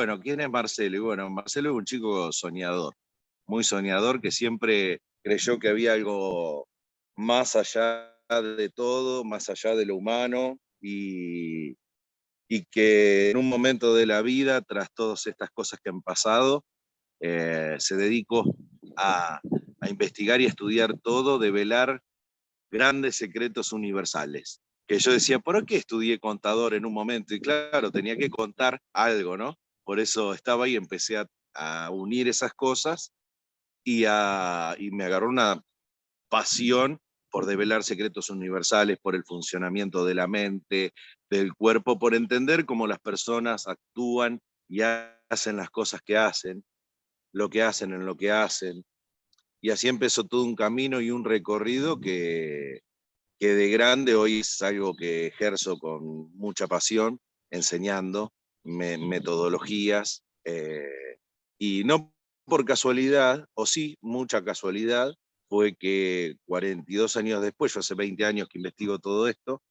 bueno, ¿quién es Marcelo? Y bueno, Marcelo es un chico soñador, muy soñador, que siempre creyó que había algo más allá de todo, más allá de lo humano, y que en un momento de la vida, tras todas estas cosas que han pasado, se dedicó a, a investigar y a estudiar todo, develar grandes secretos universales. Que yo decía, ¿por qué estudié contador en un momento? Y claro, tenía que contar algo, ¿no? Por eso estaba ahí, empecé a unir esas cosas y me agarró una pasión por develar secretos universales, por el funcionamiento de la mente, del cuerpo, por entender cómo las personas actúan y hacen las cosas que hacen, lo que hacen en lo que hacen. Y así empezó todo un camino y un recorrido que de grande hoy es algo que ejerzo con mucha pasión, enseñando metodologías, y no por casualidad, o sí, mucha casualidad, fue que 42 años después, yo hace 20 años que investigo todo esto,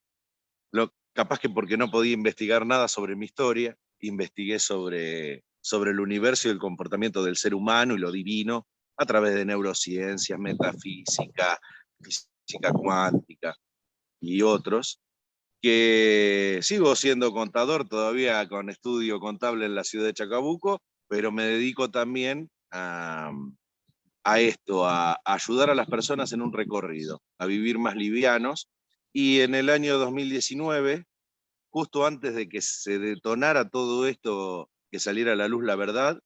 capaz que porque no podía investigar nada sobre mi historia, investigué sobre el universo y el comportamiento del ser humano y lo divino a través de neurociencias, metafísica, física cuántica y otros, que sigo siendo contador todavía con estudio contable en la ciudad de Chacabuco, pero me dedico también a esto, a ayudar a las personas en un recorrido, a vivir más livianos. Y en el año 2019, justo antes de que se detonara todo esto, que saliera a la luz la verdad,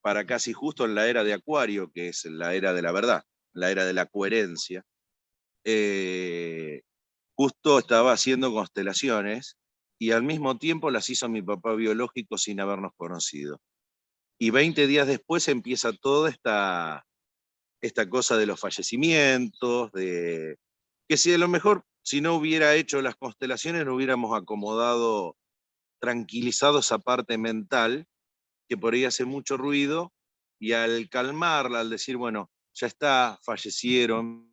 para casi justo en la era de Acuario, que es la era de la verdad, la era de la coherencia, justo estaba haciendo constelaciones y al mismo tiempo las hizo mi papá biológico sin habernos conocido. Y 20 días después empieza toda esta cosa de los fallecimientos, de que si a lo mejor, si no hubiera hecho las constelaciones, no hubiéramos acomodado, tranquilizado esa parte mental que por ahí hace mucho ruido, y al calmarla, al decir, bueno, ya está, fallecieron,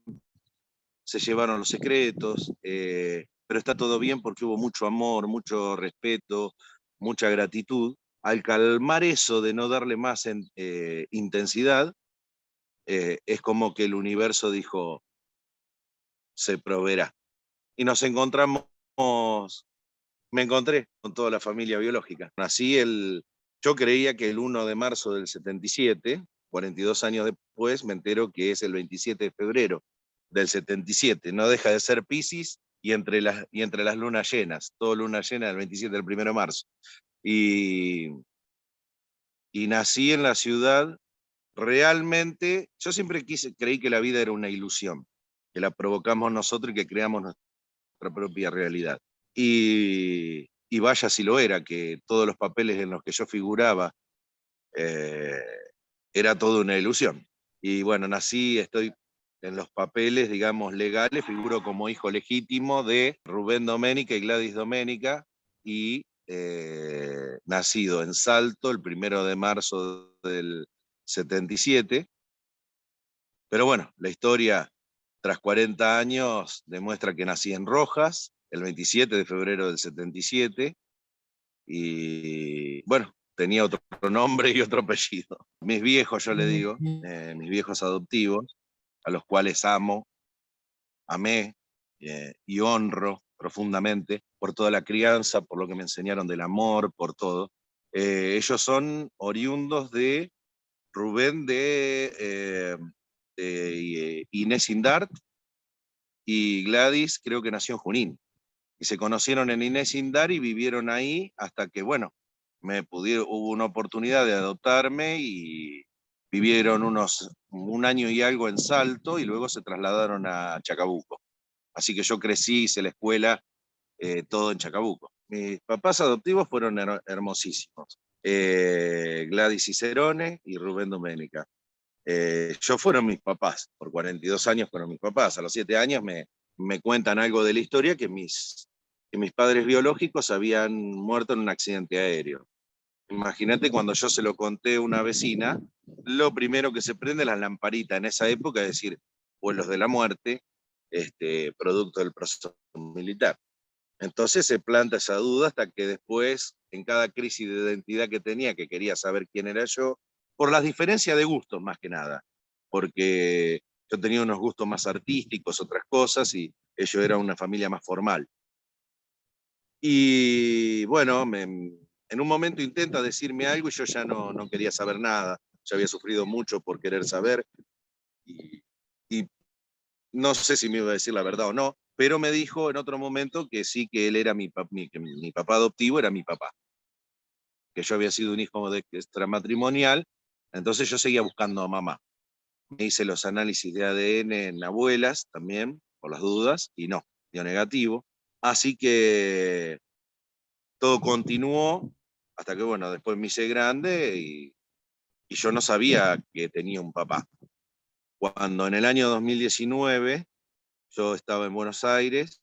se llevaron los secretos, pero está todo bien porque hubo mucho amor, mucho respeto, mucha gratitud. Al calmar eso de no darle más intensidad, es como que el universo dijo, se proveerá. Y nos encontramos, me encontré con toda la familia biológica. Yo creía que el 1 de marzo del 77, 42 años después, me entero que es el 27 de febrero del 77. No deja de ser Piscis y entre las lunas llenas. Todo luna llena del 27 del 1 de marzo. Y, y nací en la ciudad. Realmente, yo siempre creí que la vida era una ilusión, que la provocamos nosotros y que creamos nuestra propia realidad. Y vaya si lo era, que todos los papeles en los que yo figuraba, eh, era toda una ilusión. Y bueno, estoy en los papeles, digamos, legales, figuro como hijo legítimo de Rubén Doménica y Gladys Doménica, y nacido en Salto el 1 de marzo del 77. Pero bueno, la historia, tras 40 años, demuestra que nací en Rojas, el 27 de febrero del 77, y bueno, tenía otro nombre y otro apellido. Mis viejos, yo le digo, mis viejos adoptivos, a los cuales amé, y honro profundamente por toda la crianza, por lo que me enseñaron del amor, por todo. Ellos son oriundos de Rubén de Inés Indart, y Gladys creo que nació en Junín. Y se conocieron en Inés Indart y vivieron ahí hasta que, bueno, hubo una oportunidad de adoptarme y vivieron un año y algo en Salto y luego se trasladaron a Chacabuco. Así que yo crecí, hice la escuela, todo en Chacabuco. Mis papás adoptivos fueron hermosísimos. Gladys Cicerone y Rubén Doménica. Yo fueron mis papás, por 42 años fueron mis papás. A los 7 años me cuentan algo de la historia, que mis padres biológicos habían muerto en un accidente aéreo. Imagínate, cuando yo se lo conté a una vecina, lo primero que se prende es la lamparita en esa época, es decir, vuelos de la muerte, producto del proceso militar. Entonces se planta esa duda hasta que después, en cada crisis de identidad que tenía, que quería saber quién era yo, por las diferencias de gustos más que nada, porque yo tenía unos gustos más artísticos, otras cosas, y ello era una familia más formal. Y bueno, en un momento intenta decirme algo y yo ya no quería saber nada. Ya había sufrido mucho por querer saber y, y no sé si me iba a decir la verdad o no, pero me dijo en otro momento que sí, que él era que mi papá adoptivo era mi papá, que yo había sido un hijo extramatrimonial, entonces yo seguía buscando a mamá. Me hice los análisis de ADN en abuelas también, por las dudas, y no, dio negativo. Así que todo continuó hasta que, bueno, después me hice grande y yo no sabía que tenía un papá. Cuando en el año 2019 yo estaba en Buenos Aires,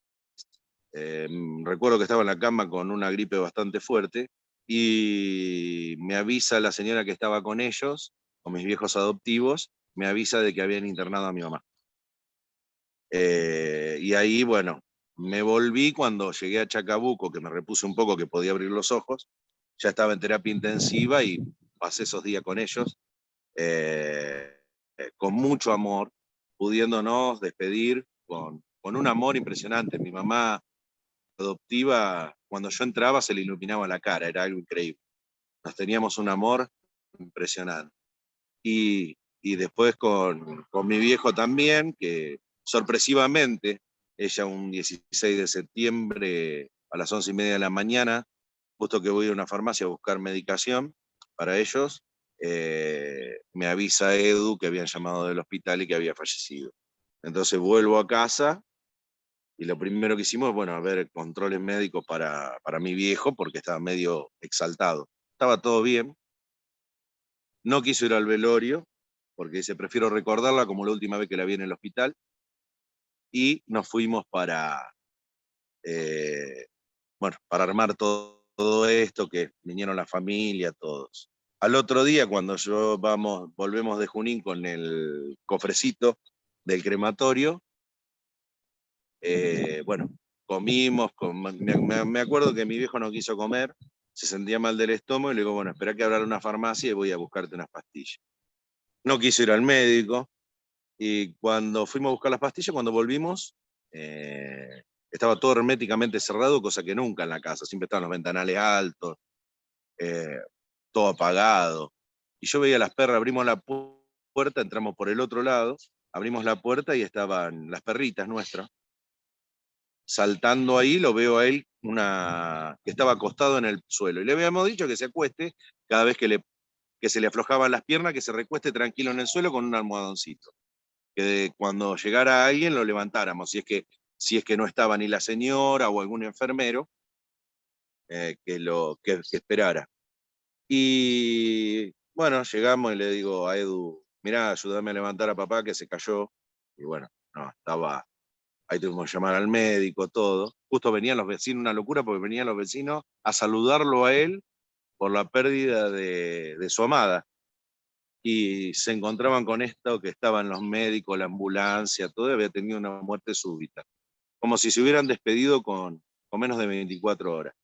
eh, recuerdo que estaba en la cama con una gripe bastante fuerte y me avisa la señora que estaba con ellos, con mis viejos adoptivos, me avisa de que habían internado a mi mamá. Y ahí, bueno, me volví cuando llegué a Chacabuco, que me repuse un poco, que podía abrir los ojos, ya estaba en terapia intensiva y pasé esos días con ellos, eh, con mucho amor, pudiéndonos despedir con un amor impresionante. Mi mamá adoptiva, cuando yo entraba se le iluminaba la cara, era algo increíble. Nos teníamos un amor impresionante. Y después con mi viejo también, que sorpresivamente, ella un 16 de septiembre a las 11:30 de la mañana, justo que voy a una farmacia a buscar medicación para ellos, me avisa Edu que habían llamado del hospital y que había fallecido. Entonces vuelvo a casa y lo primero que hicimos, bueno, ver controles médicos para mi viejo porque estaba medio exaltado. Estaba todo bien, no quiso ir al velorio porque dice, prefiero recordarla como la última vez que la vi en el hospital, y nos fuimos eh, bueno, para armar todo esto, que vinieron la familia, todos. Al otro día, cuando volvemos de Junín con el cofrecito del crematorio, bueno, comimos, me acuerdo que mi viejo no quiso comer, se sentía mal del estómago y le digo, bueno, espera que abra una farmacia y voy a buscarte unas pastillas. No quiso ir al médico y cuando fuimos a buscar las pastillas, cuando volvimos, estaba todo herméticamente cerrado, cosa que nunca en la casa, siempre estaban los ventanales altos, eh, todo apagado. Y yo veía a las perras, abrimos la puerta, entramos por el otro lado, abrimos la puerta y estaban las perritas nuestras, saltando ahí, lo veo a él, que estaba acostado en el suelo. Y le habíamos dicho que se acueste cada vez que se le aflojaban las piernas, que se recueste tranquilo en el suelo con un almohadoncito. Que cuando llegara alguien lo levantáramos, si es que no estaba ni la señora o algún enfermero, que esperara. Y bueno, llegamos y le digo a Edu, mirá, ayúdame a levantar a papá que se cayó. Y bueno, no, ahí tuvimos que llamar al médico, todo. Justo venían los vecinos, una locura, porque venían los vecinos a saludarlo a él por la pérdida de su amada. Y se encontraban con esto, que estaban los médicos, la ambulancia, todo, había tenido una muerte súbita. Como si se hubieran despedido con menos de 24 horas.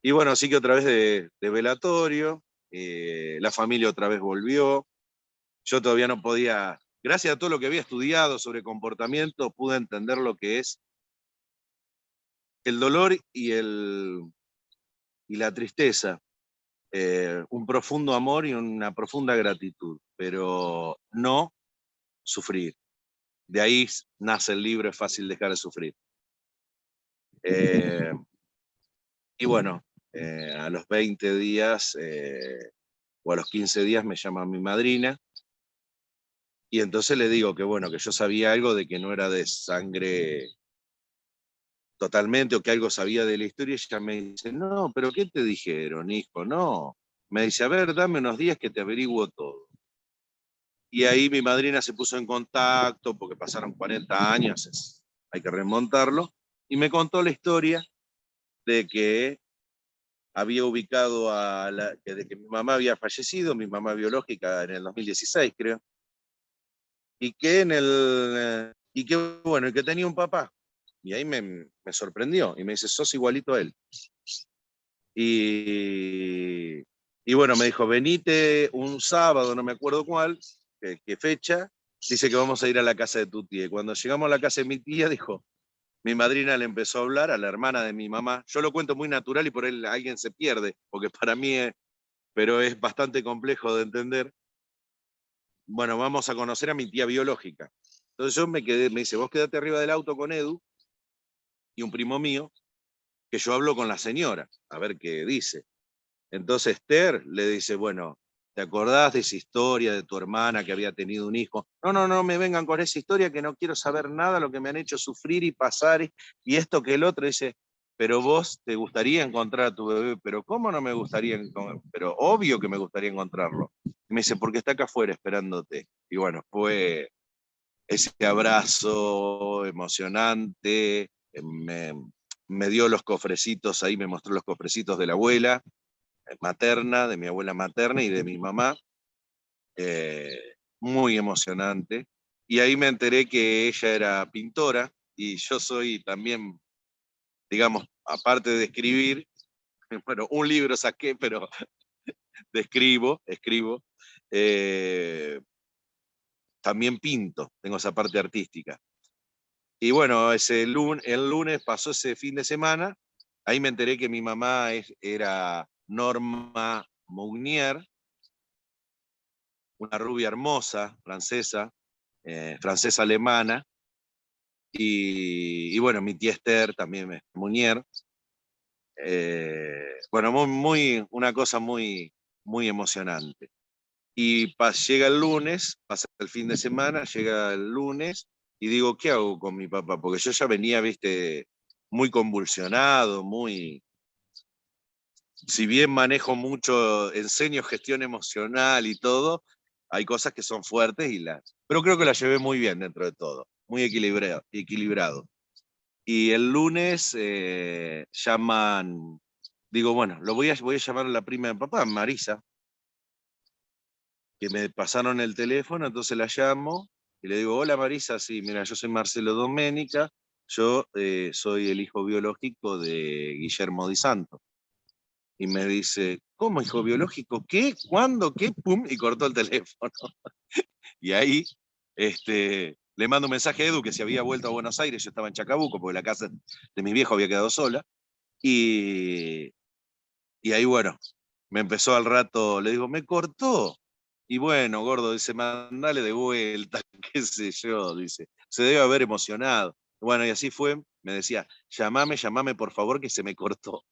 Y bueno, así que otra vez de velatorio, la familia otra vez volvió. Yo todavía no podía, gracias a todo lo que había estudiado sobre comportamiento, pude entender lo que es el dolor y la tristeza, un profundo amor y una profunda gratitud, pero no sufrir. De ahí nace el libro Es fácil dejar de sufrir. Eh, y bueno, a los 20 días o a los 15 días me llama mi madrina y entonces le digo que bueno, que yo sabía algo de que no era de sangre totalmente o que algo sabía de la historia, y ella me dice, no, pero ¿qué te dijeron, hijo? No. Me dice, a ver, dame unos días que te averiguo todo. Y ahí mi madrina se puso en contacto, porque pasaron 40 años, hay que remontarlo, y me contó la historia de que había ubicado de que mi mamá había fallecido, mi mamá biológica en el 2016, creo, y que bueno, y que tenía un papá, Y ahí me sorprendió y me dice, sos igualito a él. Y, y bueno, me dijo, venite un sábado, no me acuerdo cuál, qué fecha, dice que vamos a ir a la casa de tu tía. Y cuando llegamos a la casa de mi tía, dijo, mi madrina le empezó a hablar a la hermana de mi mamá. Yo lo cuento muy natural y por él alguien se pierde, porque para mí pero es bastante complejo de entender. Bueno, vamos a conocer a mi tía biológica. Entonces yo me quedé, me dice, vos quedate arriba del auto con Edu y un primo mío, que yo hablo con la señora, a ver qué dice. Entonces Esther le dice, bueno, ¿te acordás de esa historia de tu hermana que había tenido un hijo? No, no, no me vengan con esa historia que no quiero saber nada, lo que me han hecho sufrir y pasar y esto que el otro dice, pero vos te gustaría encontrar a tu bebé, pero ¿cómo no me gustaría? Pero obvio que me gustaría encontrarlo. Y me dice, porque está acá afuera esperándote. Y bueno, fue ese abrazo emocionante, me dio los cofrecitos ahí, me mostró los cofrecitos de la abuela materna, de mi abuela materna y de mi mamá, eh, muy emocionante. Y ahí me enteré que ella era pintora y yo soy también, digamos, aparte de escribir, bueno, un libro saqué, pero escribo, eh, también pinto, tengo esa parte artística. Y bueno, el lunes pasó ese fin de semana, ahí me enteré que mi mamá era Norma Mounier, una rubia hermosa, francesa-alemana, y bueno, mi tía Esther también es Munier. Bueno, una cosa muy emocionante. Y llega el lunes, pasa el fin de semana, llega el lunes, y digo, ¿qué hago con mi papá? Porque yo ya venía, viste, muy convulsionado, si bien manejo mucho, enseño gestión emocional y todo, hay cosas que son fuertes pero creo que la llevé muy bien dentro de todo, muy equilibrado. Y el lunes digo, bueno, voy a llamar a la prima de papá, Marisa, que me pasaron el teléfono, entonces la llamo y le digo, hola Marisa, sí, mira, yo soy Marcelo Doménica, yo soy el hijo biológico de Guillermo Di Santo. Y me dice, ¿cómo hijo biológico? ¿Qué? ¿Cuándo? ¿Qué? Pum, y cortó el teléfono. Y ahí le mando un mensaje a Edu que se había vuelto a Buenos Aires, yo estaba en Chacabuco porque la casa de mi viejo había quedado sola. Y, y ahí, bueno, me empezó al rato, le digo, me cortó. Y bueno, gordo, dice, mandale de vuelta, qué sé yo, dice, se debe haber emocionado. Bueno, y así fue, me decía, llamame por favor que se me cortó.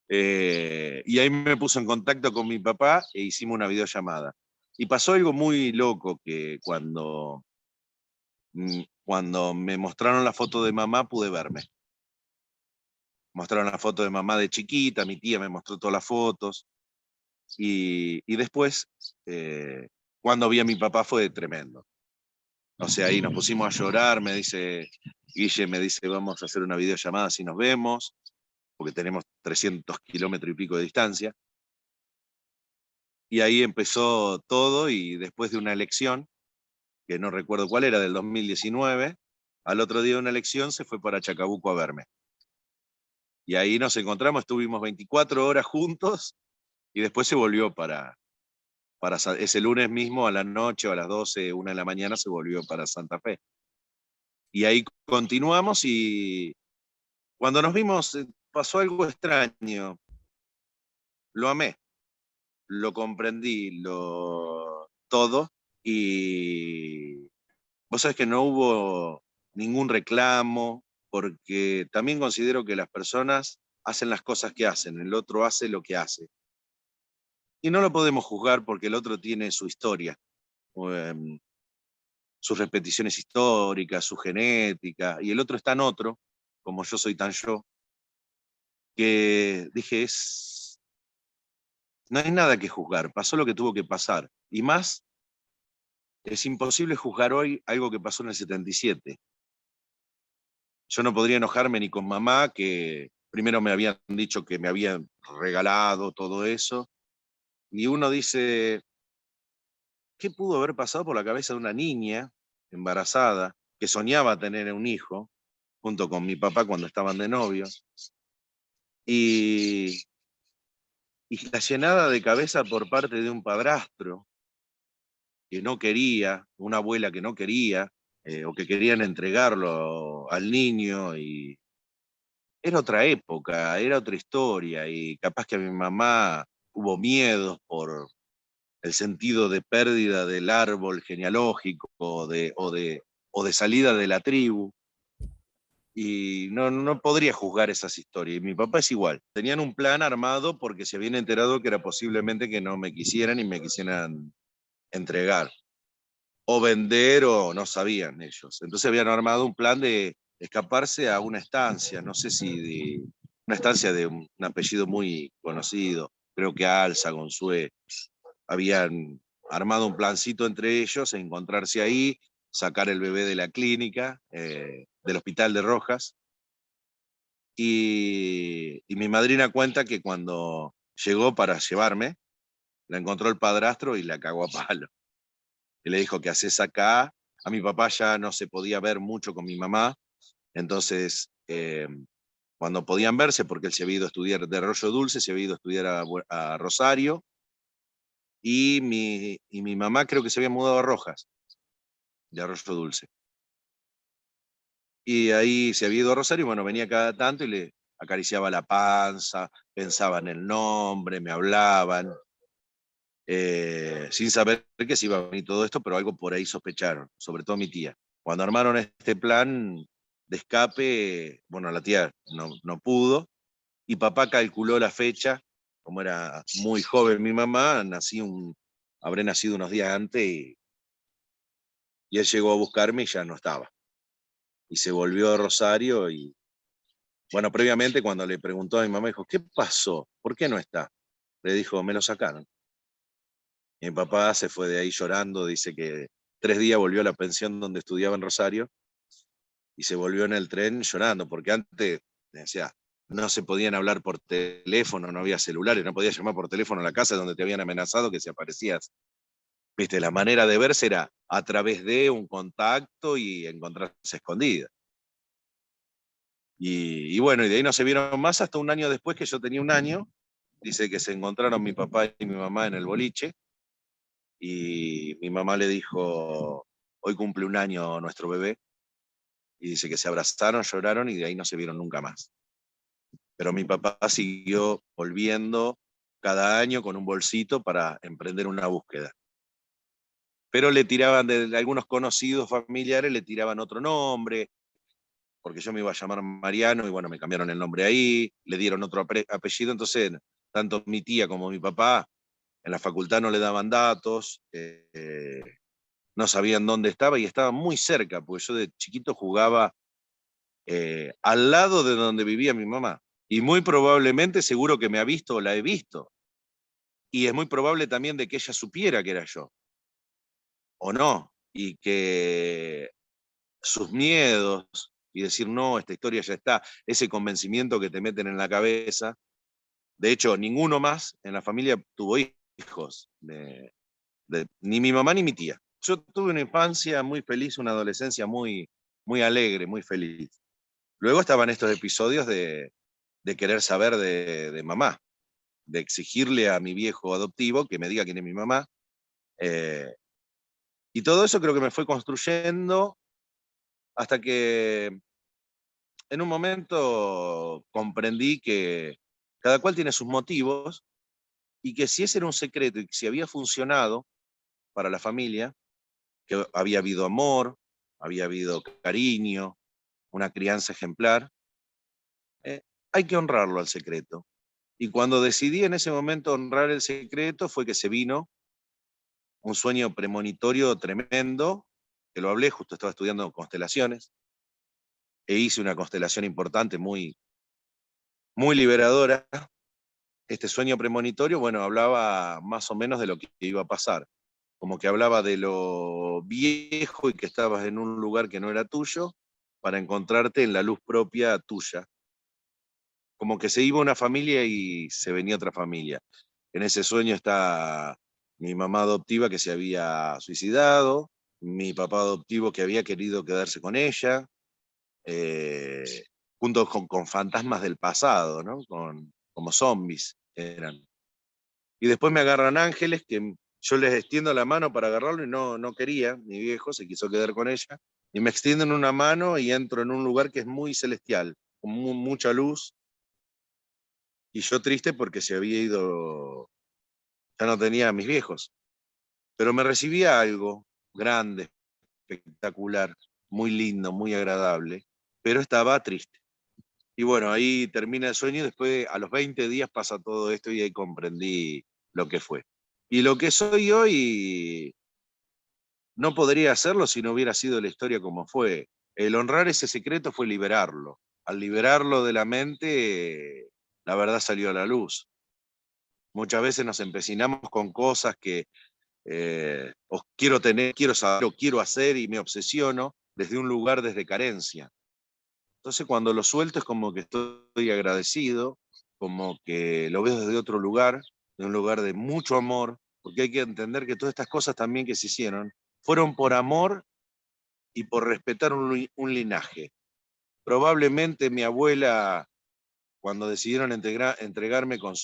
Y ahí me puso en contacto con mi papá e hicimos una videollamada. Y pasó algo muy loco que cuando me mostraron la foto de mamá pude verme. Mostraron la foto de mamá de chiquita, mi tía me mostró todas las fotos. Y después, cuando vi a mi papá fue tremendo. O sea, ahí nos pusimos a llorar, Guille me dice, vamos a hacer una videollamada si nos vemos, porque tenemos 300 kilómetros y pico de distancia. Y ahí empezó todo y después de una elección, que no recuerdo cuál era, del 2019, al otro día de una elección se fue para Chacabuco a verme. Y ahí nos encontramos, estuvimos 24 horas juntos y después se volvió ese lunes mismo a la noche o a las 12, 1 de la mañana se volvió para Santa Fe. Y ahí continuamos y cuando nos vimos pasó algo extraño. Lo amé, lo comprendí, todo y vos sabés que no hubo ningún reclamo, porque también considero que las personas hacen las cosas que hacen, el otro hace lo que hace. Y no lo podemos juzgar porque el otro tiene su historia, em, sus repeticiones históricas, su genética, y el otro es tan otro, como yo soy tan yo, que dije, no hay nada que juzgar, pasó lo que tuvo que pasar. Y más, es imposible juzgar hoy algo que pasó en el 77. Yo no podría enojarme ni con mamá, que primero me habían dicho que me habían regalado todo eso, y uno dice, ¿qué pudo haber pasado por la cabeza de una niña embarazada que soñaba tener un hijo? junto con mi papá cuando estaban de novios. Y, y la llenada de cabeza por parte de un padrastro que no quería, una abuela que no quería, o que querían entregarlo al niño, y era otra época, era otra historia, y capaz que a mi mamá hubo miedos por el sentido de pérdida del árbol genealógico o de salida de la tribu, y no podría juzgar esas historias. Y mi papá es igual. Tenían un plan armado porque se habían enterado que era posiblemente que no me quisieran y me quisieran entregar o vender, o no sabían ellos. Entonces habían armado un plan de escaparse a una estancia, no sé si de una estancia de un apellido muy conocido, creo que Alza, Gonzue, habían armado un plancito entre ellos, encontrarse ahí, sacar el bebé de la clínica, del hospital de Rojas, y mi madrina cuenta que cuando llegó para llevarme, la encontró el padrastro y la cagó a palo. Y le dijo: ¿qué haces acá? A mi papá ya no se podía ver mucho con mi mamá, entonces cuando podían verse, porque él se había ido a estudiar de Arroyo Dulce, se había ido a estudiar a Rosario, y mi mamá creo que se había mudado a Rojas, de Arroyo Dulce. Y ahí se había ido a Rosario, y bueno, venía cada tanto y le acariciaba la panza, pensaba en el nombre, me hablaban, sin saber que se iba a venir todo esto, pero algo por ahí sospecharon, sobre todo mi tía. Cuando armaron este plan de escape, bueno, la tía no pudo, y papá calculó la fecha, como era muy joven mi mamá, habré nacido unos días antes, y él llegó a buscarme y ya no estaba. Y se volvió a Rosario, y bueno, previamente cuando le preguntó a mi mamá, dijo: ¿qué pasó? ¿Por qué no está? Le dijo: me lo sacaron. Y mi papá se fue de ahí llorando, dice que 3 días volvió a la pensión donde estudiaba en Rosario, y se volvió en el tren llorando, porque antes, decía, no se podían hablar por teléfono, no había celulares, no podías llamar por teléfono a la casa donde te habían amenazado que si aparecías. Viste, la manera de verse era a través de un contacto y encontrarse escondida. Y bueno, y de ahí no se vieron más hasta un año después, que yo tenía un año. Dice que se encontraron mi papá y mi mamá en el boliche, y mi mamá le dijo: hoy cumple un año nuestro bebé, y dice que se abrazaron, lloraron, y de ahí no se vieron nunca más. Pero mi papá siguió volviendo cada año con un bolsito para emprender una búsqueda. Pero le tiraban, de algunos conocidos familiares, le tiraban otro nombre, porque yo me iba a llamar Mariano, y bueno, me cambiaron el nombre ahí, le dieron otro apellido, entonces tanto mi tía como mi papá en la facultad no le daban datos, no sabían dónde estaba, y estaba muy cerca, porque yo de chiquito jugaba al lado de donde vivía mi mamá. Y muy probablemente, seguro que me ha visto o la he visto. Y es muy probable también de que ella supiera que era yo, o no, y que sus miedos y decir: no, esta historia ya está, ese convencimiento que te meten en la cabeza. De hecho, ninguno más en la familia tuvo hijos, ni mi mamá ni mi tía. Yo tuve una infancia muy feliz, una adolescencia muy alegre, muy feliz. Luego estaban estos episodios de querer saber de mamá, de exigirle a mi viejo adoptivo que me diga quién es mi mamá. eh, y todo eso creo que me fue construyendo hasta que en un momento comprendí que cada cual tiene sus motivos, y que si ese era un secreto y que si había funcionado para la familia, que había habido amor, había habido cariño, una crianza ejemplar, eh, hay que honrarlo al secreto. Y cuando decidí en ese momento honrar el secreto, fue que se vino un sueño premonitorio tremendo, que lo hablé, justo estaba estudiando constelaciones, e hice una constelación importante, muy liberadora. Este sueño premonitorio, bueno, hablaba más o menos de lo que iba a pasar, como que hablaba de lo viejo y que estabas en un lugar que no era tuyo, para encontrarte en la luz propia tuya. Como que se iba una familia y se venía otra familia. En ese sueño está mi mamá adoptiva, que se había suicidado, mi papá adoptivo, que había querido quedarse con ella, eh, junto con fantasmas del pasado, ¿no? Como zombies eran. Y después me agarran ángeles que yo les extiendo la mano para agarrarlo y no quería, mi viejo se quiso quedar con ella, y me extienden una mano y entro en un lugar que es muy celestial, con mucha luz, y yo triste porque se había ido, ya no tenía a mis viejos, pero me recibía algo grande, espectacular, muy lindo, muy agradable, pero estaba triste. Y bueno, ahí termina el sueño y después a los 20 días pasa todo esto y ahí comprendí lo que fue. Y lo que soy hoy no podría hacerlo si no hubiera sido la historia como fue. El honrar ese secreto fue liberarlo. Al liberarlo de la mente, la verdad salió a la luz. Muchas veces nos empecinamos con cosas que o quiero tener, quiero saber o quiero hacer y me obsesiono desde un lugar desde carencia. Entonces cuando lo suelto es como que estoy agradecido, como que lo veo desde otro lugar, de un lugar de mucho amor, porque hay que entender que todas estas cosas también que se hicieron fueron por amor y por respetar un linaje. Probablemente mi abuela, cuando decidieron entregarme con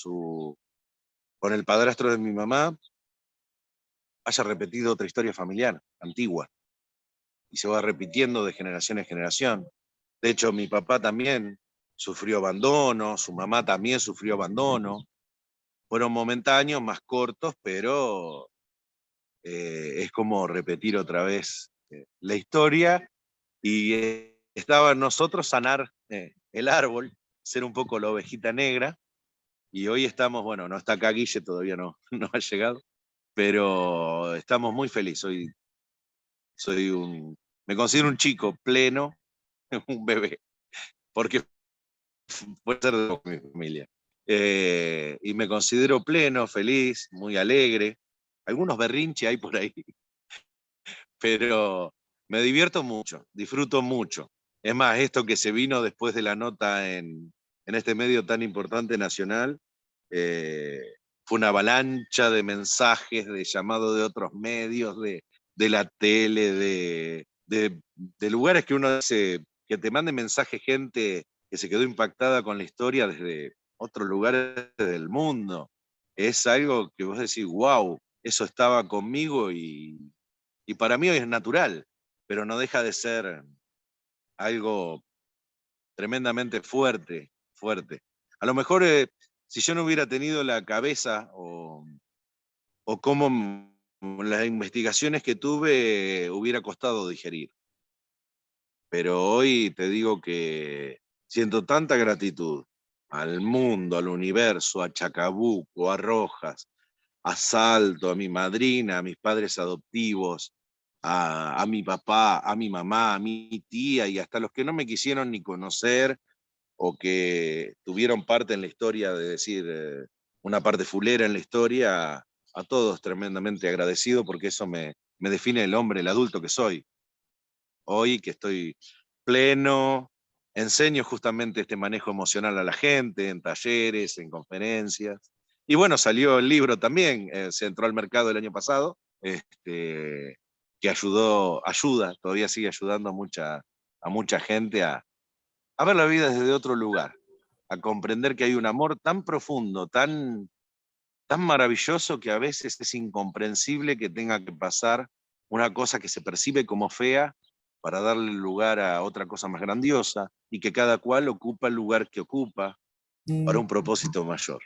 el padrastro de mi mamá, haya repetido otra historia familiar, antigua, y se va repitiendo de generación en generación. De hecho, mi papá también sufrió abandono, su mamá también sufrió abandono. Fueron momentáneos, más cortos, pero es como repetir otra vez la historia y estaba en nosotros sanar el árbol, ser un poco la ovejita negra. Y hoy estamos, bueno, no está acá Guille, todavía no ha llegado, pero estamos muy felices. Soy me considero un chico pleno, un bebé, porque puede ser de mi familia. Y me considero pleno, feliz, muy alegre. Algunos berrinches hay por ahí, pero me divierto mucho, disfruto mucho. Es más, esto que se vino después de la nota en este medio tan importante nacional, eh, fue una avalancha de mensajes, de llamados de otros medios, de la tele, de lugares que uno dice, que te mande mensaje gente que se quedó impactada con la historia desde otros lugares del mundo. Es algo que vos decís, wow, eso estaba conmigo y para mí hoy es natural, pero no deja de ser algo tremendamente fuerte, fuerte. A lo mejor si yo no hubiera tenido la cabeza o cómo las investigaciones que tuve hubiera costado digerir. Pero hoy te digo que siento tanta gratitud al mundo, al universo, a Chacabuco, a Rojas, a Salto, a mi madrina, a mis padres adoptivos, a mi papá, a mi mamá, a mi tía y hasta los que no me quisieron ni conocer o que tuvieron parte en la historia, de decir, una parte fulera en la historia, a todos tremendamente agradecido porque eso me define el hombre, el adulto que soy. Hoy que estoy pleno, enseño justamente este manejo emocional a la gente en talleres, en conferencias. Y bueno, salió el libro también, se entró al mercado el año pasado, que ayuda, todavía sigue ayudando a mucha gente a ver la vida desde otro lugar, a comprender que hay un amor tan profundo, tan maravilloso que a veces es incomprensible que tenga que pasar una cosa que se percibe como fea para darle lugar a otra cosa más grandiosa y que cada cual ocupa el lugar que ocupa para un propósito mayor.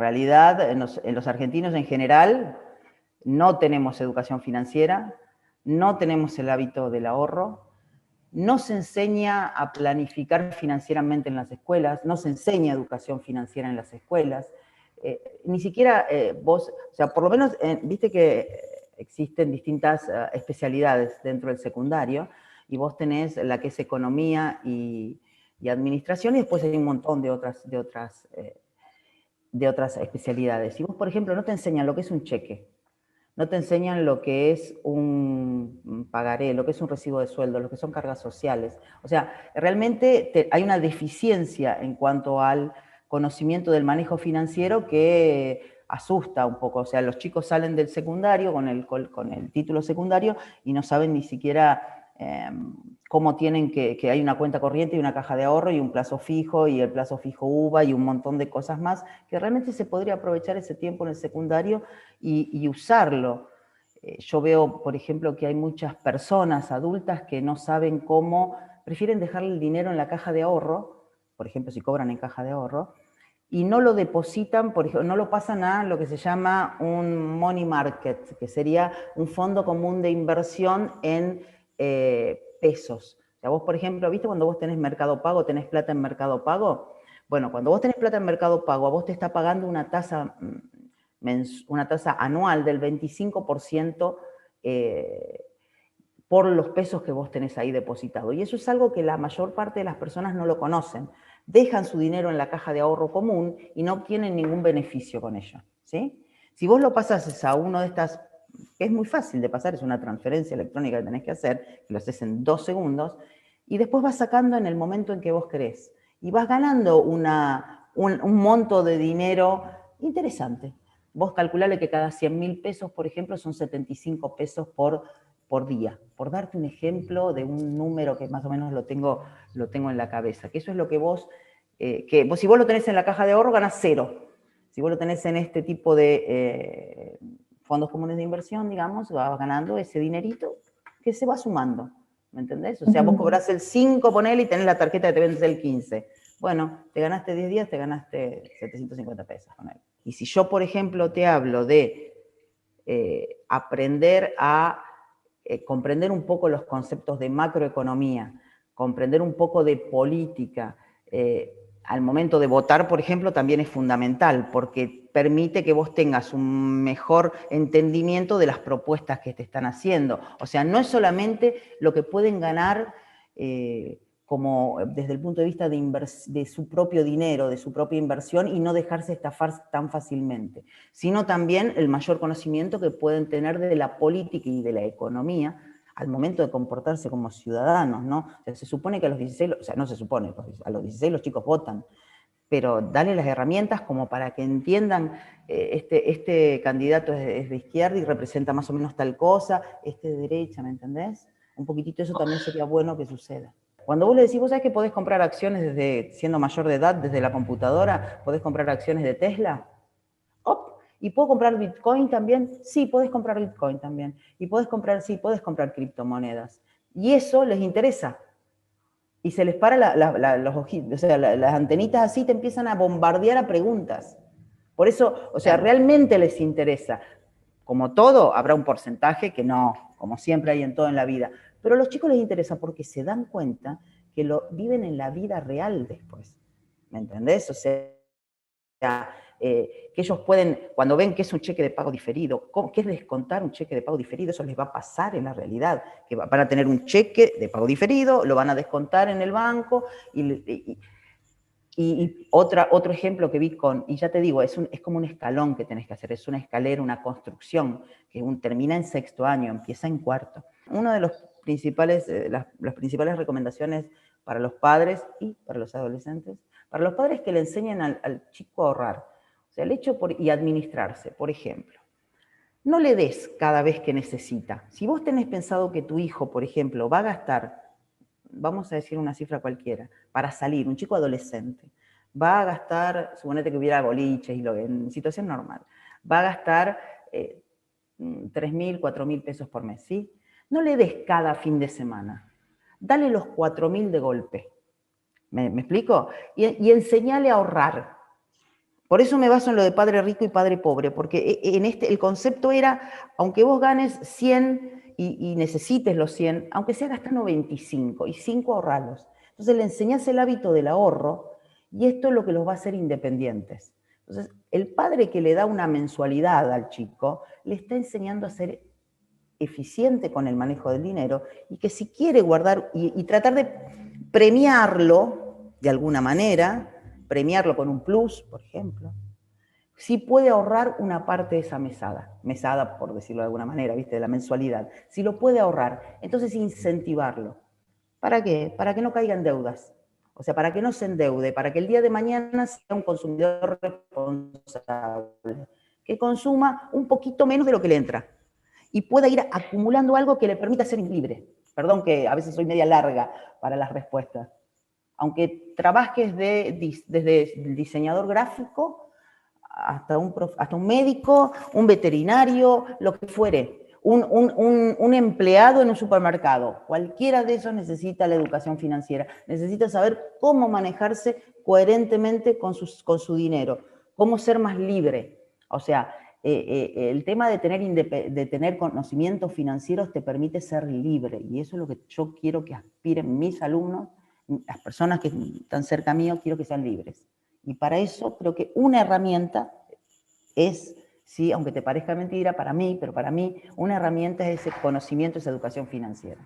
realidad, en los argentinos en general, no tenemos educación financiera, no tenemos el hábito del ahorro, no se enseña a planificar financieramente en las escuelas, no se enseña educación financiera en las escuelas, ni siquiera vos, o sea, por lo menos, viste que existen distintas especialidades dentro del secundario, y vos tenés la que es economía y administración, y después hay un montón de otras especialidades. Y vos, por ejemplo, no te enseñan lo que es un cheque, no te enseñan lo que es un pagaré, lo que es un recibo de sueldo, lo que son cargas sociales. O sea, realmente hay una deficiencia en cuanto al conocimiento del manejo financiero que asusta un poco. O sea, los chicos salen del secundario con el título secundario y no saben ni siquiera cómo tienen que hay una cuenta corriente y una caja de ahorro y un plazo fijo y el plazo fijo UVA y un montón de cosas más, que realmente se podría aprovechar ese tiempo en el secundario y usarlo. Yo veo, por ejemplo, que hay muchas personas adultas que no saben cómo, prefieren dejar el dinero en la caja de ahorro, por ejemplo, si cobran en caja de ahorro, y no lo depositan, por ejemplo, no lo pasan a lo que se llama un money market, que sería un fondo común de inversión en pesos. O sea, vos, por ejemplo, ¿viste cuando vos tenés Mercado Pago, tenés plata en Mercado Pago? Bueno, cuando vos tenés plata en Mercado Pago, a vos te está pagando una tasa anual del 25% por los pesos que vos tenés ahí depositado. Y eso es algo que la mayor parte de las personas no lo conocen. Dejan su dinero en la caja de ahorro común y no obtienen ningún beneficio con ello, ¿sí? Si vos lo pasas a uno de estas, que es muy fácil de pasar, es una transferencia electrónica que tenés que hacer, que lo haces en 2 segundos, y después vas sacando en el momento en que vos querés. Y vas ganando un monto de dinero interesante. Vos calculale que cada 100.000 pesos, por ejemplo, son 75 pesos por día. Por darte un ejemplo de un número que más o menos lo tengo en la cabeza. Que eso es lo que vos, si vos lo tenés en la caja de ahorro, ganás 0. Si vos lo tenés en este tipo de fondos comunes de inversión, digamos, vas ganando ese dinerito que se va sumando. ¿Me entendés? O sea, vos cobrás el 5, ponele, y tenés la tarjeta que te vence el 15. Bueno, te ganaste 10 días, te ganaste 750 pesos con él. Y si yo, por ejemplo, te hablo de aprender a comprender un poco los conceptos de macroeconomía, comprender un poco de política, al momento de votar, por ejemplo, también es fundamental, porque permite que vos tengas un mejor entendimiento de las propuestas que te están haciendo. O sea, no es solamente lo que pueden ganar como desde el punto de vista de su propio dinero, de su propia inversión, y no dejarse estafar tan fácilmente, sino también el mayor conocimiento que pueden tener de la política y de la economía al momento de comportarse como ciudadanos, ¿no? O sea, se supone que a los 16, o sea, no se supone, a los 16 los chicos votan, pero dale las herramientas como para que entiendan este candidato es de izquierda y representa más o menos tal cosa, este de derecha, ¿me entendés? Un poquitito eso también sería bueno que suceda. Cuando vos le decís, vos sabés que podés comprar acciones desde siendo mayor de edad, desde la computadora, podés comprar acciones de Tesla. ¡Op! ¿Y puedo comprar Bitcoin también? Sí, podés comprar Bitcoin también. Y podés comprar criptomonedas. Y eso les interesa. Y se les para los ojitos, o sea, las antenitas así te empiezan a bombardear a preguntas. Por eso, o sea, realmente les interesa. Como todo, habrá un porcentaje que no, como siempre hay en todo en la vida. Pero a los chicos les interesa porque se dan cuenta que lo viven en la vida real después. ¿Me entendés? O sea, que ellos pueden, cuando ven que es un cheque de pago diferido, ¿qué es descontar un cheque de pago diferido? Eso les va a pasar en la realidad, que van a tener un cheque de pago diferido, lo van a descontar en el banco, y otro ejemplo que vi y ya te digo, es como un escalón que tenés que hacer, es una escalera, una construcción, que termina en 6º año, empieza en 4º. Una de las principales recomendaciones para los padres y para los adolescentes, para los padres que le enseñen al chico a ahorrar, o sea, el hecho y administrarse, por ejemplo. No le des cada vez que necesita. Si vos tenés pensado que tu hijo, por ejemplo, va a gastar, vamos a decir una cifra cualquiera, para salir, un chico adolescente, va a gastar, suponete que hubiera boliches en situación normal, va a gastar 3.000, 4.000 pesos por mes, ¿sí? No le des cada fin de semana, dale los 4.000 de golpe. ¿Me explico? Y enseñale a ahorrar. Por eso me baso en lo de padre rico y padre pobre, porque en el concepto era, aunque vos ganes 100 y necesites los 100, aunque sea gastando 25 y 5 ahorralos. Entonces le enseñás el hábito del ahorro y esto es lo que los va a hacer independientes. Entonces, el padre que le da una mensualidad al chico, le está enseñando a ser eficiente con el manejo del dinero y que si quiere guardar y tratar de premiarlo de alguna manera, premiarlo con un plus, por ejemplo, si puede ahorrar una parte de esa mesada por decirlo de alguna manera, ¿viste? De la mensualidad, si lo puede ahorrar, entonces incentivarlo. ¿Para qué? Para que no caiga en deudas. O sea, para que no se endeude, para que el día de mañana sea un consumidor responsable, que consuma un poquito menos de lo que le entra y pueda ir acumulando algo que le permita ser libre. Perdón que a veces soy media larga para las respuestas. Aunque trabajes desde el diseñador gráfico hasta un médico, un veterinario, lo que fuere, un empleado en un supermercado, cualquiera de esos necesita la educación financiera, necesita saber cómo manejarse coherentemente con su dinero, cómo ser más libre. O sea, el tema de tener conocimientos financieros te permite ser libre, y eso es lo que yo quiero que aspiren mis alumnos, las personas que están cerca mío, quiero que sean libres. Y para eso creo que una herramienta es, sí, aunque te parezca mentira, para mí, pero para mí una herramienta es ese conocimiento, esa educación financiera.